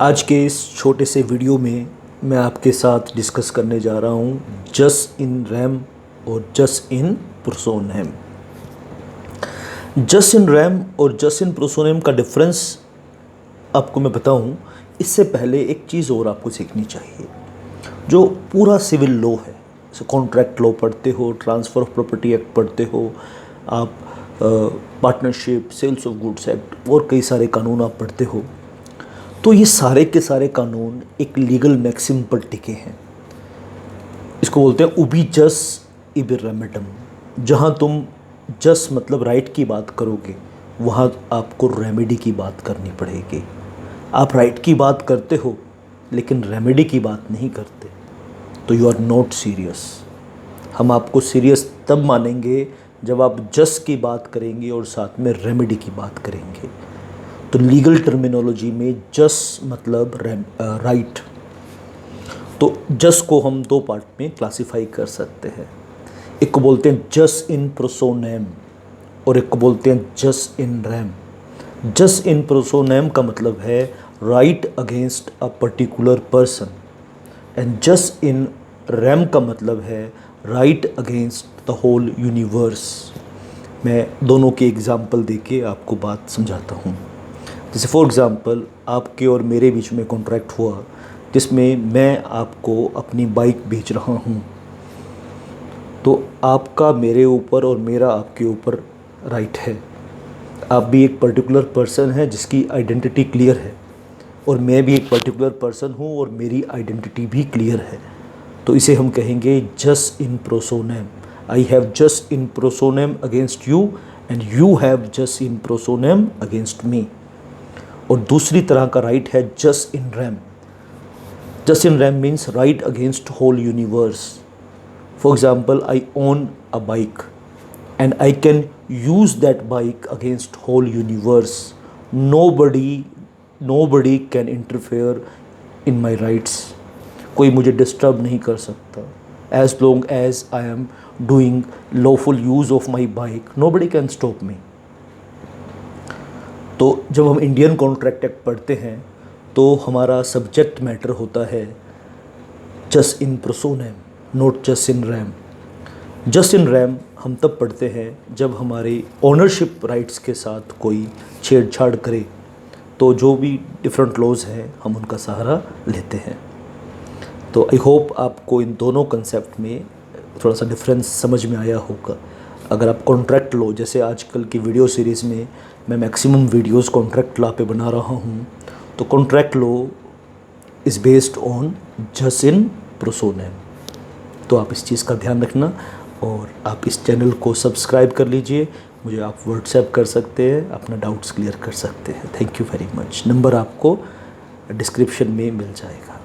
आज के इस छोटे से वीडियो में मैं आपके साथ डिस्कस करने जा रहा हूँ जस इन रैम और जस इन प्रोसोनैम। जस इन रैम और जस इन प्रोसोनैम का डिफरेंस आपको मैं बताऊँ, इससे पहले एक चीज़ और आपको सीखनी चाहिए। जो पूरा सिविल लॉ है, जैसे कॉन्ट्रैक्ट लॉ पढ़ते हो, ट्रांसफ़र ऑफ प्रॉपर्टी एक्ट पढ़ते हो आप, partnership, sales of goods act और कई सारे कानून आप पढ़ते हो, तो ये सारे के सारे कानून एक लीगल मैक्सिम पर टिके हैं। इसको बोलते हैं उबी जस इबि रेमेडम। जहाँ तुम जस मतलब राइट की बात करोगे, वहाँ आपको रेमेडी की बात करनी पड़ेगी। आप राइट की बात करते हो लेकिन रेमेडी की बात नहीं करते, तो यू आर नॉट सीरियस। हम आपको सीरियस तब मानेंगे जब आप जस की बात करेंगे और साथ में रेमेडी की बात करेंगे। तो लीगल टर्मिनोलॉजी में जस मतलब राइट। तो जस को हम दो पार्ट में क्लासिफाई कर सकते हैं। एक को बोलते हैं जस इन प्रोसोनैम और एक को बोलते हैं जस इन रैम। जस इन प्रोसोनैम का मतलब है right against a particular person, and jus in rem का मतलब है right against the whole universe. मैं दोनों के एग्जाम्पल देके आपको बात समझाता हूँ। जैसे फॉर एग्ज़ाम्पल आपके और मेरे बीच में कॉन्ट्रैक्ट हुआ जिसमें मैं आपको अपनी बाइक बेच रहा हूँ, तो आपका मेरे ऊपर और मेरा आपके ऊपर राइट है। आप भी एक पर्टिकुलर पर्सन है जिसकी आइडेंटिटी क्लियर है, और मैं भी एक पर्टिकुलर पर्सन हूँ और मेरी आइडेंटिटी भी क्लियर है। तो इसे हम कहेंगे जस in प्रोसोनैम। I have jus in personam against you and you have jus in personam against me. और दूसरी तरह का राइट है जस in rem. Jus in rem means right against whole universe. For example, I own a bike and I can use that bike against whole universe. Nobody can interfere in my rights. कोई मुझे disturb नहीं कर सकता। As long as I am doing lawful use of my bike, nobody can stop me. तो जब हम Indian contract act पढ़ते हैं तो हमारा सब्जेक्ट मैटर होता है जस इन प्रोसोनैम, नॉट जस in rem. Jus in RAM हम तब पढ़ते हैं जब हमारे ओनरशिप राइट्स के साथ कोई छेड़छाड़ करे, तो जो भी डिफरेंट लॉज हैं हम उनका सहारा लेते हैं। तो आई होप आपको इन दोनों कंसेप्ट में थोड़ा सा डिफरेंस समझ में आया होगा। अगर आप कॉन्ट्रैक्ट लॉ, जैसे आजकल की वीडियो सीरीज़ में मैं मैक्सिमम वीडियोस कॉन्ट्रैक्ट लॉ पे बना रहा हूँ, तो contract law is based on जस इन प्रोसोनैम। तो आप इस चीज़ का ध्यान रखना और आप इस चैनल को सब्सक्राइब कर लीजिए। मुझे आप व्हाट्सएप कर सकते हैं, अपना डाउट्स क्लियर कर सकते हैं। Thank you very much. Number आपको डिस्क्रिप्शन में मिल जाएगा।